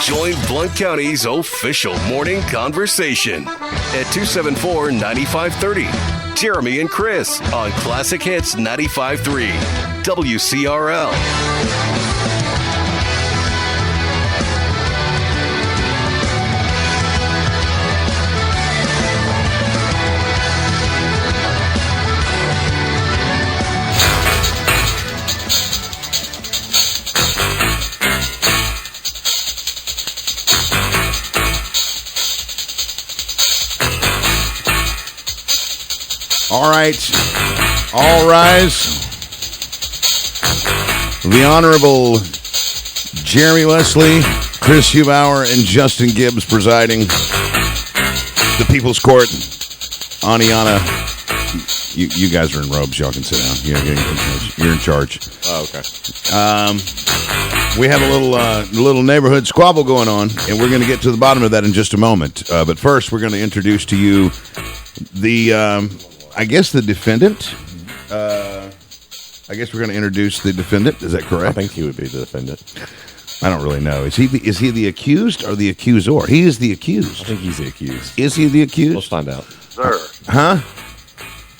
Join Blount County's official morning conversation at 274-9530. Jeremy and Chris on Classic Hits 95.3 WCRL. All right. All rise. The Honorable Jeremy Wesley, Chris Hubauer, and Justin Gibbs presiding. The People's Court. Aniana, you guys are in robes. Y'all can sit down. You're in charge. Oh, okay. We have a little neighborhood squabble going on, and we're going to get to the bottom of that in just a moment. But first, we're going to introduce to you the, I guess the defendant. I guess we're going to introduce the defendant. Is that correct? I think he would be the defendant. I don't really know. Is he the accused or the accuser? He is the accused. I think he's the accused. Is he the accused? Let's find out. Sir. Huh?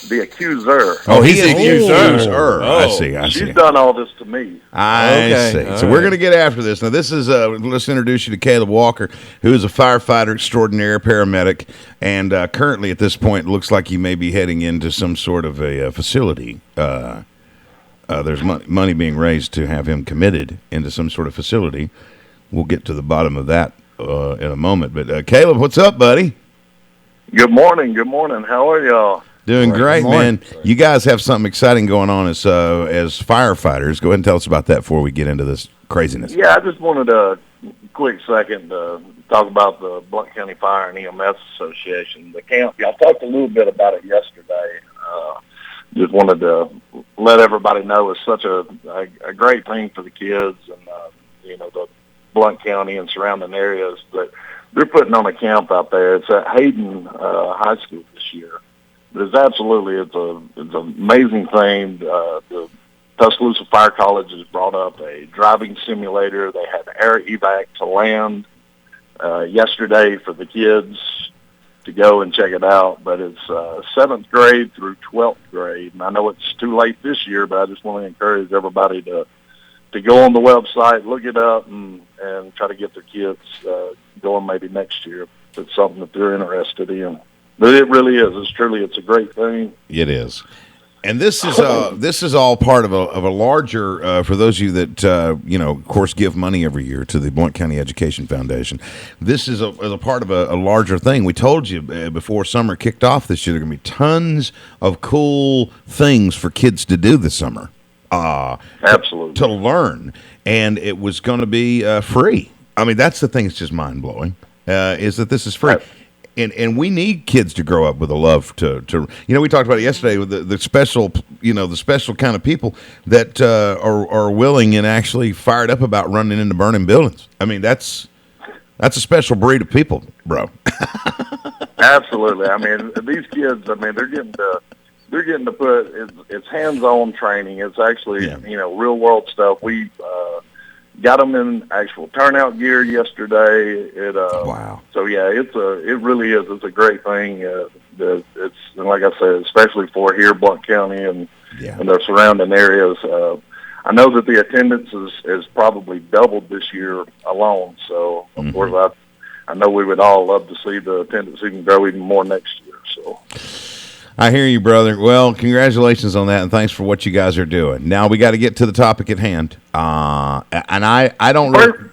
The accuser. Oh, he's the accuser. Oh. I see. She's done all this to me. I see. So we're going to get after this. Now, this is, let's introduce you to Caleb Walker, who is a firefighter extraordinaire, paramedic, and currently at this point looks like he may be heading into some sort of a facility. There's money being raised to have him committed into some sort of facility. We'll get to the bottom of that in a moment. But Caleb, what's up, buddy? Good morning. Good morning. How are y'all? Doing great, man. You guys have something exciting going on as firefighters. Go ahead and tell us about that before we get into this craziness. Yeah, I just wanted a quick second to talk about the Blount County Fire and EMS Association. The camp, y'all talked a little bit about it yesterday. Just wanted to let everybody know it's such a great thing for the kids and, the Blount County and surrounding areas. But they're putting on a camp out there. It's at Hayden High School this year. But it's an amazing thing. The Tuscaloosa Fire College has brought up a driving simulator. They had air evac to land yesterday for the kids to go and check it out. But it's 7th grade through 12th grade. And I know it's too late this year, but I just want to encourage everybody to go on the website, look it up, and try to get their kids going maybe next year if it's something that they're interested in. But it really is. It's a great thing. It is. And this is all part of a larger, for those of you that, of course, give money every year to the Blount County Education Foundation. This is a part of a larger thing. We told you before summer kicked off this year, there are going to be tons of cool things for kids to do this summer. Absolutely. To learn. And it was going to be free. I mean, that's the thing that's just mind-blowing, is that this is free. And we need kids to grow up with a love to we talked about it yesterday with the special kind of people that are willing and actually fired up about running into burning buildings. I mean, that's a special breed of people, bro. Absolutely. I mean, these kids, they're getting to put it's hands-on training. It's actually real world stuff. We got them in actual turnout gear yesterday. Wow. So yeah, it really is. It's a great thing. It's like I said, especially for here, Blount County and their surrounding areas. I know that the attendance is probably doubled this year alone. So of course, I know we would all love to see the attendance even grow even more next year. So. I hear you, brother. Well, congratulations on that, and thanks for what you guys are doing. Now we got to get to the topic at hand. And I don't really...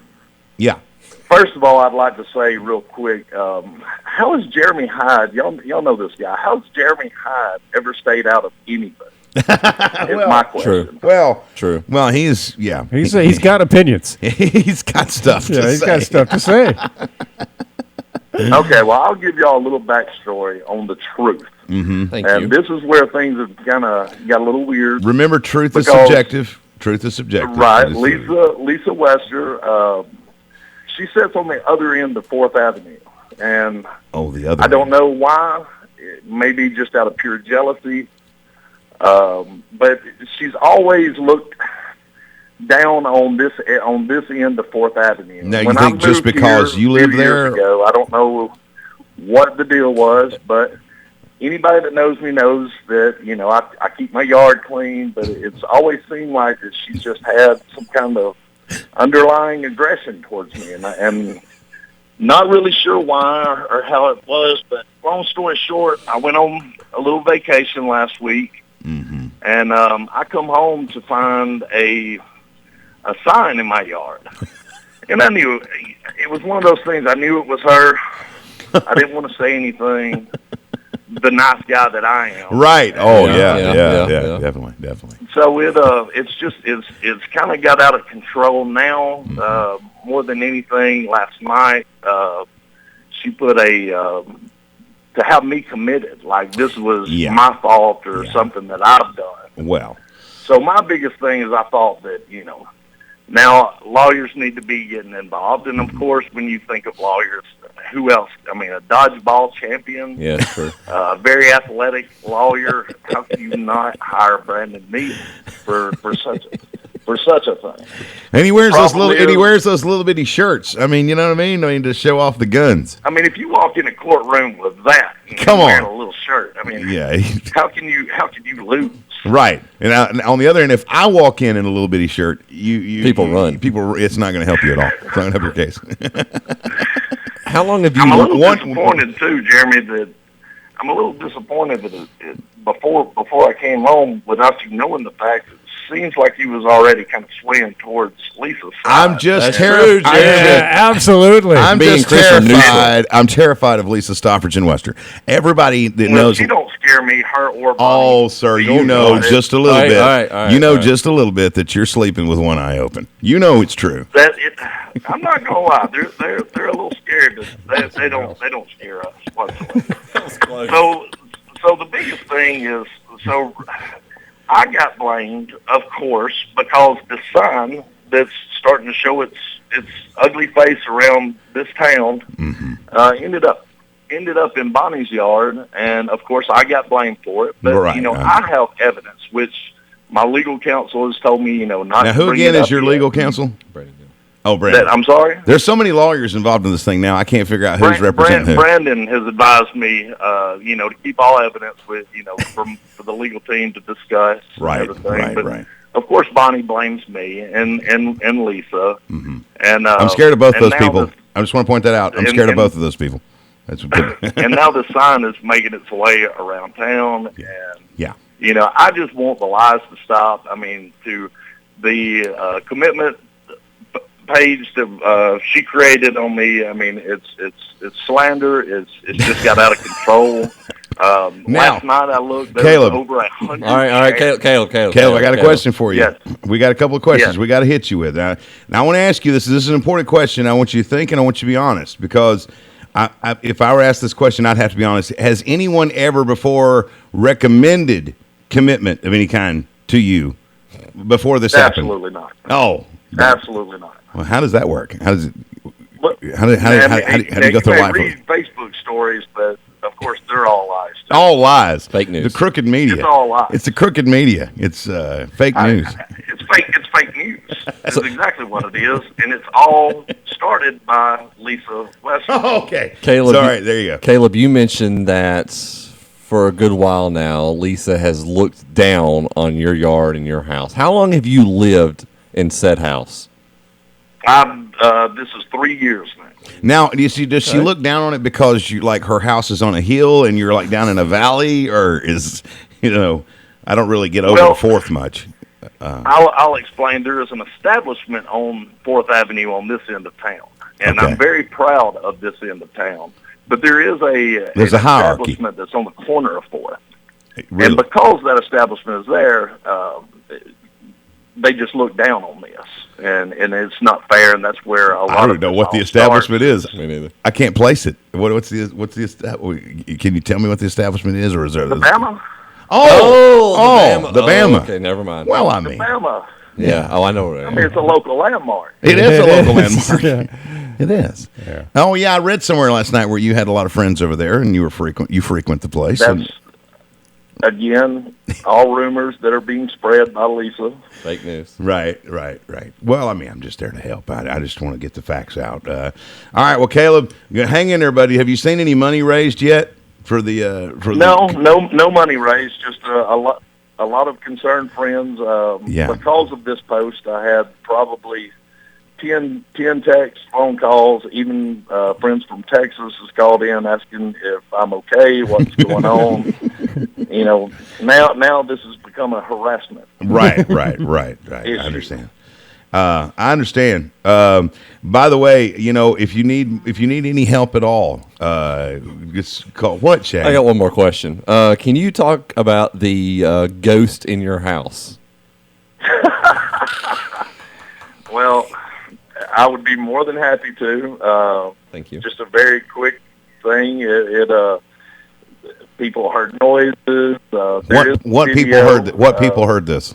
Yeah. First of all, I'd like to say real quick, how is Jeremy Hyde, y'all know this guy, how's Jeremy Hyde ever stayed out of anything? It's my question. True. Well, he's got opinions. He's got stuff to say. He's got stuff to say. Okay, well, I'll give y'all a little backstory on the truth. Mm-hmm. Thank you. And this is where things have kind of got a little weird. Remember, truth is subjective. Truth is subjective. Right. Lisa Wester, she sits on the other end of 4th Avenue. And I don't know why. Maybe just out of pure jealousy. But she's always looked down on this end of 4th Avenue. Now, you When think I just moved because here you live a few years there? ago, I don't know what the deal was, but anybody that knows me knows that, I keep my yard clean, but it's always seemed like that she just had some kind of underlying aggression towards me, and I'm not really sure why or how it was, but long story short, I went on a little vacation last week, and I come home to find a sign in my yard. And I knew it was one of those things. I knew it was her. I didn't want to say anything. The nice guy that I am. Right. Oh, Yeah, yeah. Definitely. So it's kind of got out of control now. More than anything, last night she put to have me committed, like this was my fault or something that I've done. Well. So my biggest thing is I thought that, now lawyers need to be getting involved. And, of course, when you think of lawyers, who else? I mean, a dodgeball champion. Yeah, true. A very athletic lawyer. How can you not hire Brandon Neal for such a thing? And he wears those little bitty shirts. I mean, you know what I mean? To show off the guns. I mean, if you walk in a courtroom with that, Come on, wearing a little shirt, I mean, how can you lose? Right. And on the other end, if I walk in a little bitty shirt, People run. It's not going to help you at all. It's not going to help your case. How long have you? I'm a little disappointed too, Jeremy. That I'm a little disappointed that before I came home, without you knowing the fact, it seems like you was already kind of swaying towards Lisa's side. I'm just That's terrified. true, Absolutely. I'm Being just Chris are terrified. I'm terrified of Lisa Stoffridge and Wester. Everybody that knows. She don't scare me, her or Bonnie. Oh, sir, you know just a little bit. All right, you know just a little bit that you're sleeping with one eye open. You know it's true. I'm not gonna lie. They're a little scared, but they don't scare us whatsoever. So the biggest thing is I got blamed, of course, because the sign that's starting to show its ugly face around this town ended up in Bonnie's yard, and of course I got blamed for it. But I have evidence, which my legal counsel has told me, not. Now, who again is your legal counsel? Oh, Brandon. I'm sorry? There's so many lawyers involved in this thing now, I can't figure out who's representing who. Brandon has advised me, to keep all evidence with, for the legal team to discuss. Right. Of course, Bonnie blames me and Lisa. Mm-hmm. And I'm scared of both those people. I just want to point that out. I'm scared of both of those people. That's and now the sign is making its way around town. And, I just want the lies to stop. I mean, to the commitment page that she created on me. I mean, it's slander. It's just got out of control. Last night I looked. There was over 100. All right, Caleb, I got a question for you. Yes. We got a couple of questions we got to hit you with. Now I want to ask you this. This is an important question. I want you to think and I want you to be honest, because if I were asked this question, I'd have to be honest. Has anyone ever before recommended commitment of any kind to you before this happened? Absolutely not. Oh, absolutely not. Well, how does that work? How does it? How do you go through life? Read Facebook stories, but of course they're all lies. All lies. Fake news. The crooked media. It's all lies. It's the crooked media. It's fake news. It's fake news. That's exactly what it is, and it's all started by Lisa West. Oh, okay. Caleb, sorry. There you go. Caleb, you mentioned that for a good while now, Lisa has looked down on your yard and your house. How long have you lived in said house? This is 3 years now. Now, do you see? Does she look down on it because her house is on a hill and you're down in a valley, or is I don't really get over the Fourth much. I'll explain. There is an establishment on 4th Avenue on this end of town, and I'm very proud of this end of town. But there is there's a hierarchy. Establishment that's on the corner of 4th. Really? And because that establishment is there, they just look down on this, and it's not fair, and that's where a lot of I don't know what the establishment is. Me neither. I can't place it. What's the can you tell me what the establishment is, or is there the Bama? The Bama. Okay, never mind. Well, I mean, the Bama. Yeah. Oh, I know. I mean, it's a local landmark. It is a local landmark. It is. Yeah. Oh yeah, I read somewhere last night where you had a lot of friends over there, and you frequent the place. again, all rumors that are being spread by Lisa. Fake news. Right. Well, I mean, I'm just there to help. I just want to get the facts out. All right. Well, Caleb, hang in there, buddy. Have you seen any money raised yet for the? No money raised. Just a lot of concerned friends. Because of this post, I had probably 10 texts, phone calls, even friends from Texas has called in asking if I'm okay, what's going on. Now this has become a harassment. Right. I understand. I understand. By the way, if you need any help at all, just call. What, Shag? I got one more question. Can you talk about the ghost in your house? Well, I would be more than happy to. Thank you. Just a very quick thing. People heard noises. What people heard? What people heard this?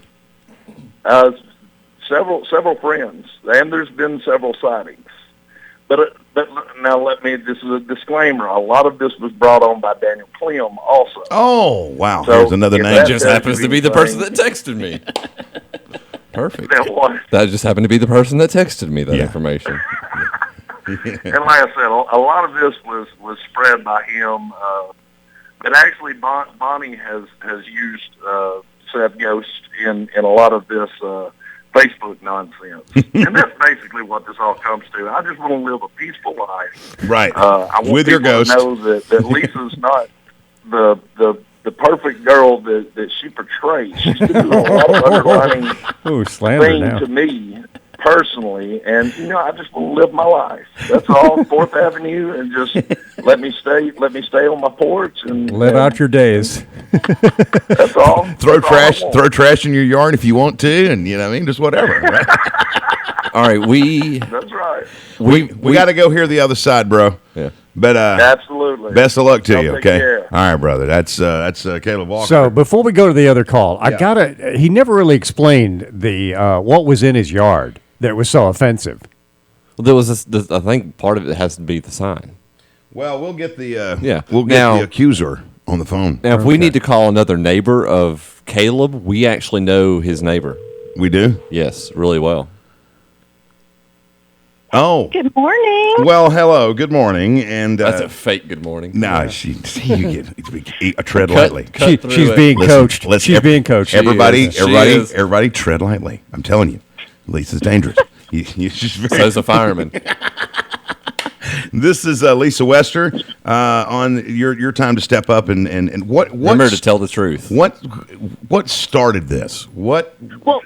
Several friends, and there's been several sightings. But now this is a disclaimer. A lot of this was brought on by Daniel Clem also. Oh, wow. So here's another name. That just happens to be the person that texted me. Perfect. That just happened to be the person that texted me that information. And like I said, a lot of this was spread by him. But actually, Bonnie has used said ghost in a lot of this Facebook nonsense. And that's basically what this all comes to. I just want to live a peaceful life. Right. I want with your ghost. To know that Lisa's not the perfect girl that she portrays. She's doing a lot of underlining thing to me personally, and I just want to live my life. That's all. 4th Avenue, and just let me stay on my porch and live out your days. That's all. Throw trash in your yard if you want to, and just whatever. Right? All right, That's right. We got to go hear the other side, bro. Yeah. But absolutely. Best of luck to you. Take Okay. care. All right, brother. That's Caleb Walker. So before we go to the other call, he never really explained the what was in his yard that was so offensive. Well, there was this, I think part of it has to be the sign. Well, we'll get the Now- the accuser on the phone. Now, if we need to call another neighbor of Caleb, we actually know his neighbor. We do? Yes, really well. Oh. Good morning. Well, hello. Good morning. And That's a fake good morning. no, you get tread lightly. She's being coached. She's being coached. Everybody, She is. everybody, tread lightly. I'm telling you, Lisa's dangerous. She's very. So's a fireman. This is Lisa Wester on your time to step up and what Remember to tell the truth. What started this? What? Well,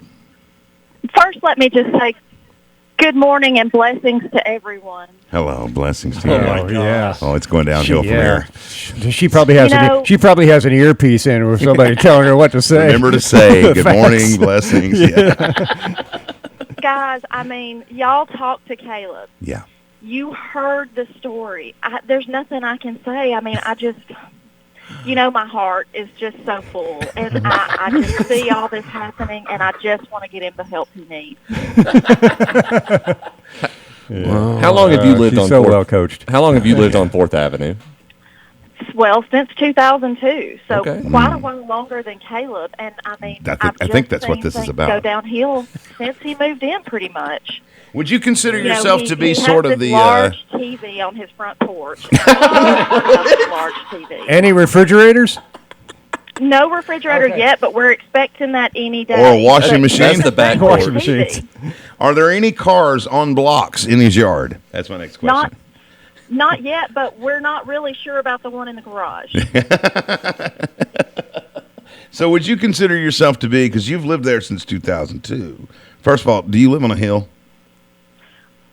first let me just say good morning and blessings to everyone. Hello, blessings to you. Oh, yeah. Oh, it's going downhill from here. She probably has she probably has an earpiece in with somebody telling her what to say. Remember to say good Facts. morning, blessings. Guys, I mean, y'all talk to Caleb. Yeah. You heard the story. There's nothing I can say. I mean, I just, my heart is just so full. And I just see all this happening, and I just want to get him the help he needs. How long have you lived she's on so 4th? well coached. How long have you lived on 4th Avenue? Well, since 2002, so Okay. quite a while longer than Caleb. And I mean, I think that's what this is about. Go downhill since he moved in, pretty much. Would you consider yourself to be he sort has of this the large TV on his front porch? Large TV. Any refrigerators? No refrigerator yet, but we're expecting that any day. Or a washing machine? That's the back Washing porch. machines. Are there any cars on blocks in his yard? That's my next question. Not yet, but we're not really sure about the one in the garage. So would you consider yourself to be, because you've lived there since 2002, first of all, do you live on a hill?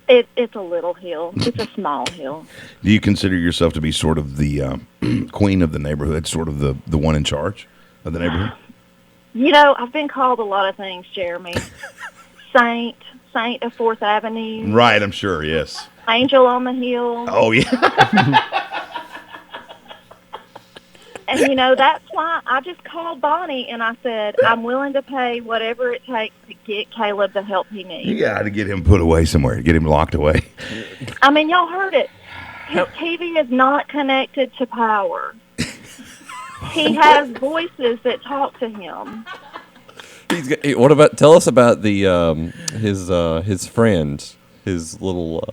It's a little hill. It's a small hill. Do you consider yourself to be sort of the queen of the neighborhood, sort of the one in charge of the neighborhood? I've been called a lot of things, Jeremy. Saint of 4th Avenue. Right, I'm sure, yes. Angel on the hill. Oh, yeah. And, that's why I just called Bonnie and I said, I'm willing to pay whatever it takes to get Caleb the help he needs. You got to get him put away somewhere, get him locked away. I mean, y'all heard it. His TV is not connected to power. He has voices that talk to him. What about? Tell us about the his friend, his little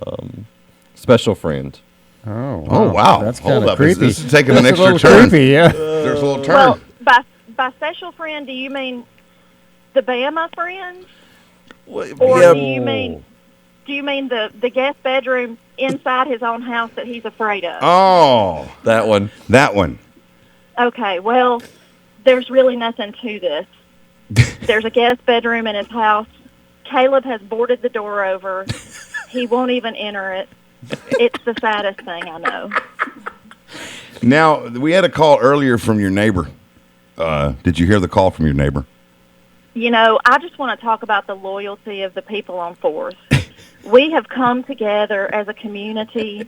special friend. Oh, wow. That's Hold kind of up. creepy. This is taking an That's a extra little turn. creepy, yeah. There's a little turn. Well, by special friend, do you mean the Bama friend, or Yeah. do you mean the guest bedroom inside his own house that he's afraid of? Oh, That one. that one. Okay, well, there's really nothing to this. There's a guest bedroom in his house. Caleb has boarded the door over. He won't even enter it. It's the saddest thing I know. Now, we had a call earlier from your neighbor. Did you hear the call from your neighbor? You know, I just want to talk about the loyalty of the people on 4th. We have come together as a community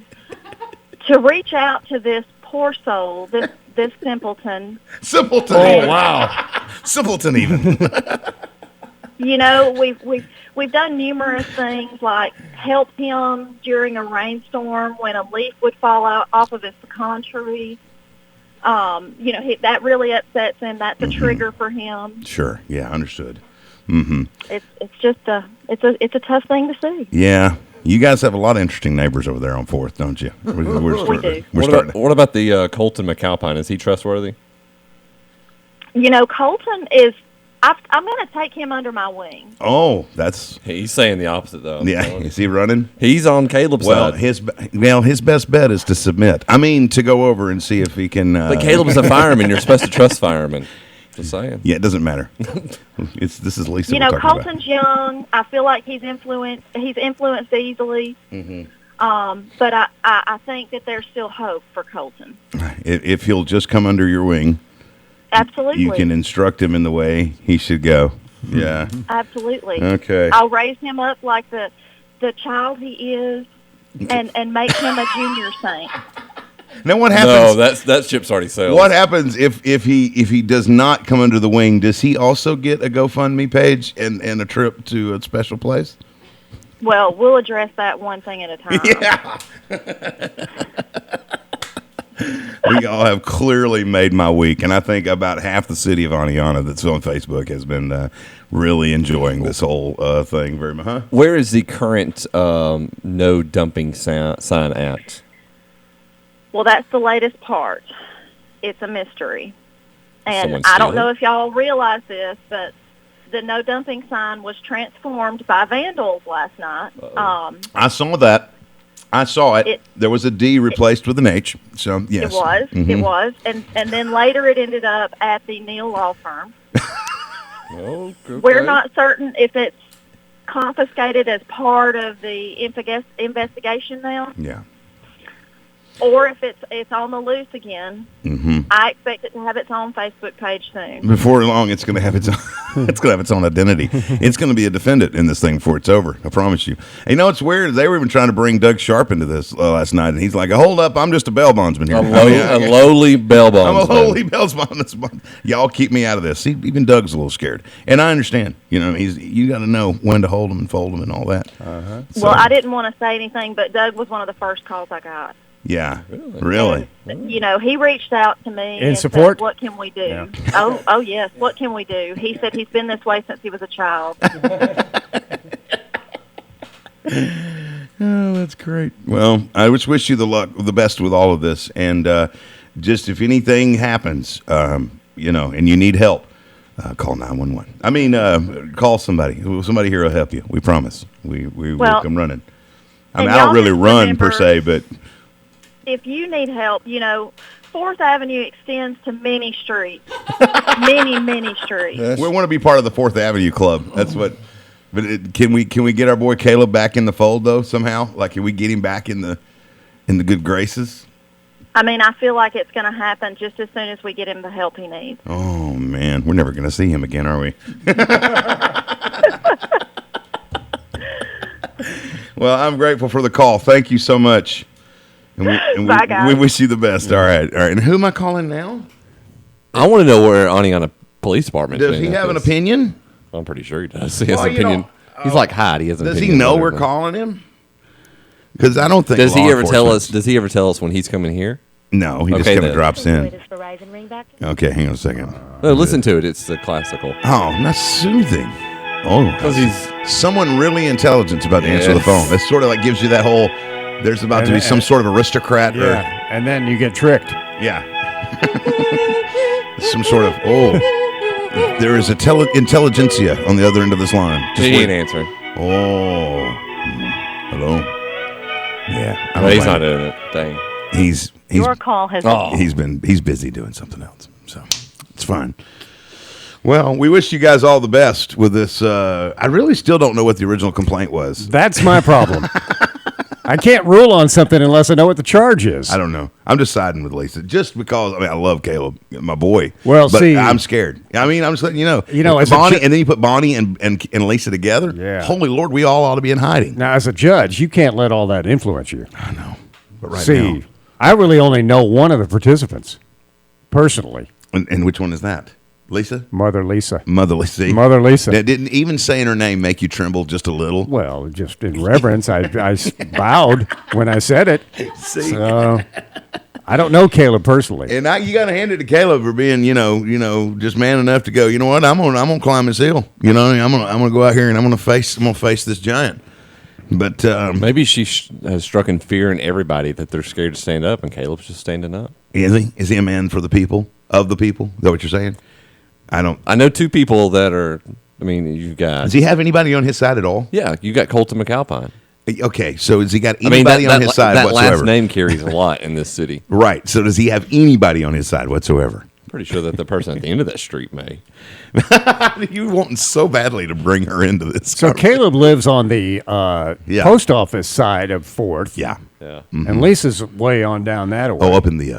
to reach out to this poor soul, this simpleton. Simpleton. Oh, wow. Simpleton even. You know, we've done numerous things like help him during a rainstorm when a leaf would fall out off of his pecan tree. You know, that really upsets him. That's a trigger for him. Sure. Yeah, understood. Mm-hmm. It's just it's a tough thing to see. Yeah. You guys have a lot of interesting neighbors over there on 4th, don't you? We do. What about the Colton McAlpine? Is he trustworthy? You know, Colton is. I'm going to take him under my wing. Oh, that's... He's saying the opposite, though. Yeah, is he running? He's on Caleb's Well, side. his best bet is to submit. I mean, to go over and see if he can... But Caleb's a fireman. You're supposed to trust firemen. Just saying. Yeah, it doesn't matter. This is Lisa. You know, we're talking about. Colton's young. I feel like he's influenced easily. Mm-hmm. But I think that there's still hope for Colton. If he'll just come under your wing, Absolutely. you can instruct him in the way he should go. Yeah. Absolutely. Okay. I'll raise him up like the child he is, and make him a junior saint. Now what happens? No, that ship's already sailed. What happens if he does not come under the wing? Does he also get a GoFundMe page and a trip to a special place? Well, we'll address that one thing at a time. Yeah. We all have clearly made my week, and I think about half the city of Aniana that's on Facebook has been really enjoying this whole thing very much. Huh? Where is the current no dumping sign at? Well, that's the latest part. It's a mystery. And Someone I don't steal know it? if y'all realize this, but the no dumping sign was transformed by vandals last night. I saw that. I saw it. It- There was a D replaced with an H. So yes, It was. Mhm. It was. And then later it ended up at the Neal Law Firm. Oh, okay. We're not certain if it's confiscated as part of the investigation now, Yeah. or if it's on the loose again. Mm-hmm. I expect it to have its own Facebook page soon. Before long, it's going to have its own, it's going to have its own identity. It's going to be a defendant in this thing before it's over. I promise you. And you know, it's weird. They were even trying to bring Doug Sharp into this last night, and he's like, "Hold up, I'm just a bail bondsman here. A lowly bail I'm a bondsman. lowly bail bondsman. Y'all keep me out of this." See, even Doug's a little scared, and I understand. You know, you got to know when to hold him and fold him and all that. So, Well, I didn't want to say anything, but Doug was one of the first calls I got. yeah, really. And, you know, he reached out to me In and support? said, "What can we do?" Yeah. Oh, yes. What can we do? He said he's been this way since he was a child. Oh, that's great. Well, I just wish you the best with all of this, and just if anything happens, you know, and you need help, call 911. I mean, call somebody. Somebody here will help you. We promise. We will Well, come running. I mean, and I don't y'all really just run per remember- se, but If you need help, you know, 4th Avenue extends to many streets, many streets. we want to be part of the 4th Avenue Club. That's what. But can we get our boy Caleb back in the fold though somehow? Like, can we get him back in the good graces? I mean, I feel like it's going to happen just as soon as we get him the help he needs. Oh man, we're never going to see him again, are we? Well, I'm grateful for the call. Thank you so much. And Bye, guys. we wish you the best. All right. And who am I calling now? I want to know where Aniana Police Department Does he have an opinion? I'm pretty sure he does. He has Well, an you opinion. know, He's like Heidi. He has an Does he opinion know on we're everything. calling him? Because I don't think. Does he law ever tell us? enforcement's- Does he ever tell us when he's coming here? No, he just Okay, kind of then. drops in. Okay, hang on a second. No, listen to it. It's the classical. Oh, that's soothing. Oh, Because he's someone really intelligent's about to answer the Yes. phone. That sort of like gives you that whole. There's about to be some sort of aristocrat or Yeah, and then you get tricked. yeah, some sort of There is intelligentsia on the other end of this line. Just he wait. ain't answering. Oh, hello. Yeah, I No, don't he's blame not him. doing it. Dang. He's Your call has Oh. he's busy doing something else, so it's fine. Well, we wish you guys all the best with this. I really still don't know what the original complaint was. That's my problem. I can't rule on something unless I know what the charge is. I don't know. I'm just siding with Lisa, just because. I mean, I love Caleb, my boy. Well, but see- I'm scared. I mean, I'm just letting you know. You know, as a Bonnie, ju- and then you put Bonnie and Lisa together. Yeah. Holy Lord, we all ought to be in hiding. Now, as a judge, you can't let all that influence you. I know, but right See, now, I really only know one of the participants, personally, and which one is that? Lisa, Mother Lisa. Mother Lisa. Mother Lisa. That didn't even saying her name make you tremble just a little. Well, just in reverence, I bowed when I said it. See? So, I don't know Caleb personally. And you got to hand it to Caleb for being, just man enough to go. You know what? I'm gonna climb this hill. I'm gonna go out here and I'm gonna face this giant. But Maybe she has struck in fear in everybody that they're scared to stand up, and Caleb's just standing up. is he a man for the people, of the people? Is that what you're saying? I know two people that are. I mean, you've got. Does he have anybody on his side at all? Yeah, you got Colton McAlpine. Okay, so has he got I mean, anybody on his side that whatsoever? last name carries a lot in this city. Right. So does he have anybody on his side whatsoever? Pretty sure that the person at the end of that street may. You wanting so badly to bring her into this. So Caleb lives on the Yeah. post office side of 4th. Yeah. Yeah. And Lisa's way on down that way. Oh, up in the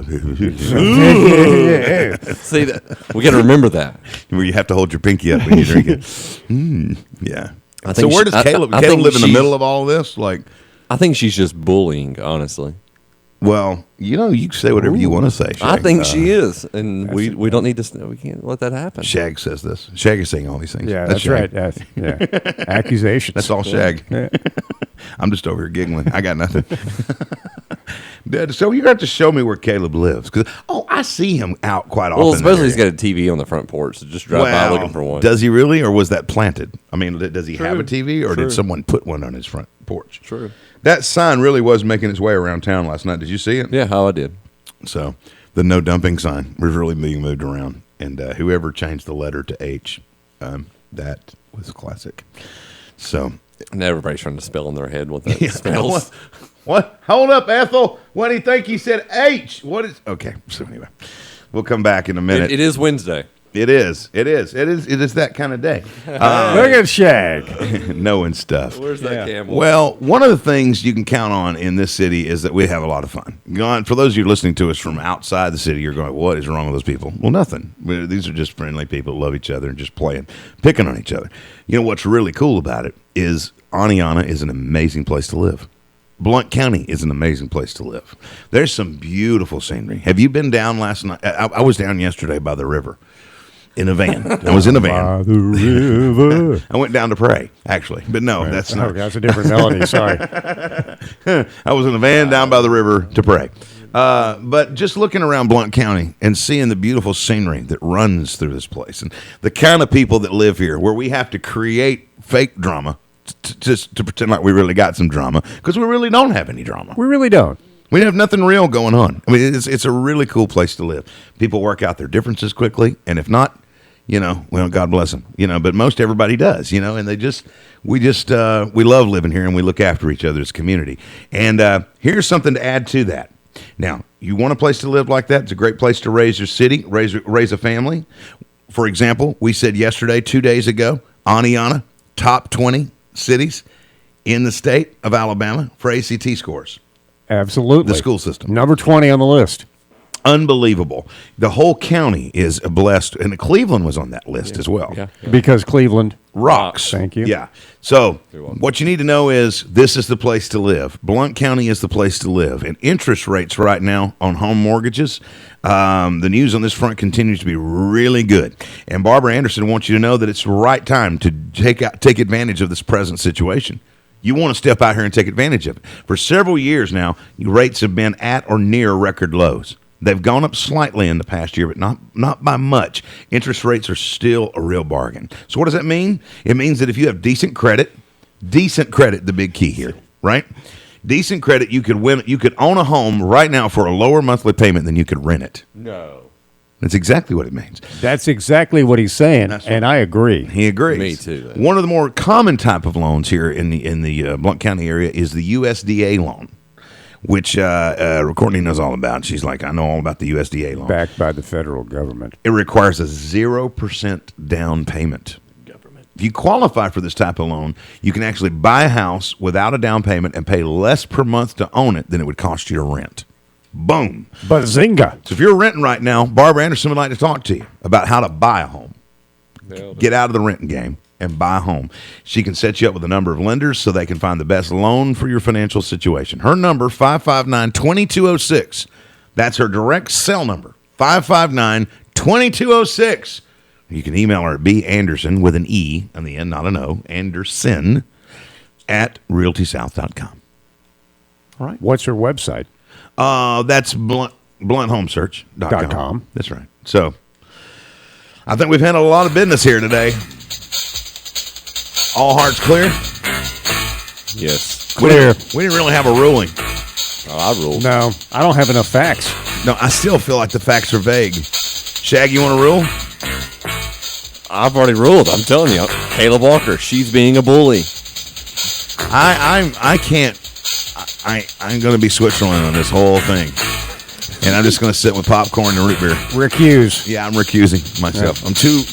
See, we got to remember that. where you have to hold your pinky up when you drink it. Yeah. I So think where she- does Caleb? I Caleb think live in the she's- middle of all this? Like, I think she's just bullying, honestly. well, you can say whatever you want to say. I Shag. think she is, and we don't need to. We can't let that happen. Shag says this. Shag is saying all these things. Yeah, that's Shag. right. Yeah. Accusations. That's all Shag. Yeah. I'm just over here giggling. I got nothing. Dad, so you got to show me where Caleb lives, because I see him out quite often. Well, in that especially he's area. got a TV on the front porch, so just drive by looking for one. Does he really, or was that planted? I mean, does he have a True. TV, or True. did someone put one on his front porch? True. That sign really was making its way around town last night. Did you see it? Yeah, how I did. So the no dumping sign was really being moved around, and whoever changed the letter to H, that was classic. So And everybody's trying to spell in their head what that yeah, spells. what? Hold up, Ethel. What do you think he said? H. What is? Okay. So anyway, we'll come back in a minute. It is Wednesday. It is that kind of day. Look at Shag. Knowing stuff. Where's that camel? Well, one of the things you can count on in this city is that we have a lot of fun. For those of you listening to us from outside the city, you're going, what is wrong with those people? Well, nothing. These are just friendly people who love each other and just picking on each other. You know what's really cool about it is Aniana is an amazing place to live. Blount County is an amazing place to live. There's some beautiful scenery. Have you been down last night? I was down yesterday by the river. In a van. I was in a van. By the river. I went down to pray, actually. But no, that's Oh, not. that's a different melody. Sorry. I was in a van down by the river to pray. But just looking around Blount County and seeing the beautiful scenery that runs through this place and the kind of people that live here where we have to create fake drama just to pretend like we really got some drama because we really don't have any drama. We really don't. We have nothing real going on. I mean, it's a really cool place to live. People work out their differences quickly, and if not, well, God bless them. But most everybody does. And we love living here, and we look after each other as a community. And here's something to add to that. Now, you want a place to live like that? It's a great place to raise your city, raise a family. For example, we said yesterday, 2 days ago, Aniana, top 20 cities in the state of Alabama for ACT scores. Absolutely. The school system. Number 20 on the list. Unbelievable. The whole county is blessed, and Cleveland was on that list as well. Yeah. Because Cleveland Rocks. Thank you. Yeah. So what you need to know is this is the place to live. Blount County is the place to live. And interest rates right now on home mortgages, the news on this front continues to be really good. And Barbara Anderson wants you to know that it's the right time to take advantage of this present situation. You want to step out here and take advantage of it. For several years now, rates have been at or near record lows. They've gone up slightly in the past year, but not by much. Interest rates are still a real bargain. So what does that mean? It means that if you have decent credit, the big key here, right? Decent credit, you could own a home right now for a lower monthly payment than you could rent it. No. That's exactly what it means. That's exactly what he's saying, and I agree. He agrees. Me too. One of the more common type of loans here in the Blount County area is the USDA loan, which Courtney knows all about. She's like, I know all about the USDA loan. Backed by the federal government. It requires a 0% down payment. If you qualify for this type of loan, you can actually buy a house without a down payment and pay less per month to own it than it would cost you to rent. Boom. Bazinga. So if you're renting right now, Barbara Anderson would like to talk to you about how to buy a home. Get out of the renting game and buy a home. She can set you up with a number of lenders so they can find the best loan for your financial situation. Her number, 559-2206. That's her direct cell number, 559-2206. You can email her at banderson with an E on the end, not an O, Anderson at realtysouth.com. All right. What's her website? That's blunthomesearch.com. That's right. So I think we've handled a lot of business here today. All hearts clear? Yes. Clear. We didn't really have a ruling. Oh, I ruled. No, I don't have enough facts. No, I still feel like the facts are vague. Shag, you want to rule? I've already ruled. I'm telling you. Caleb Walker, she's being a bully. I can't. I'm going to be Switzerland on this whole thing. And I'm just going to sit with popcorn and root beer. Recuse. Yeah, I'm recusing myself. Yeah. I'm too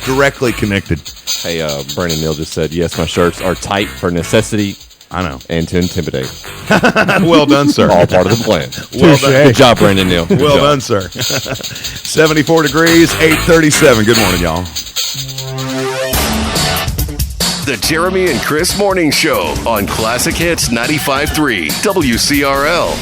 directly connected. Hey, Brandon Neal just said, yes, my shirts are tight for necessity. I know. And to intimidate. Well done, sir. All part of the plan. Well done. Good job, Brandon Neal. Well done, sir. 74 degrees, 8:37. Good morning, y'all. The Jeremy and Chris Morning Show on Classic Hits 95.3 WCRL.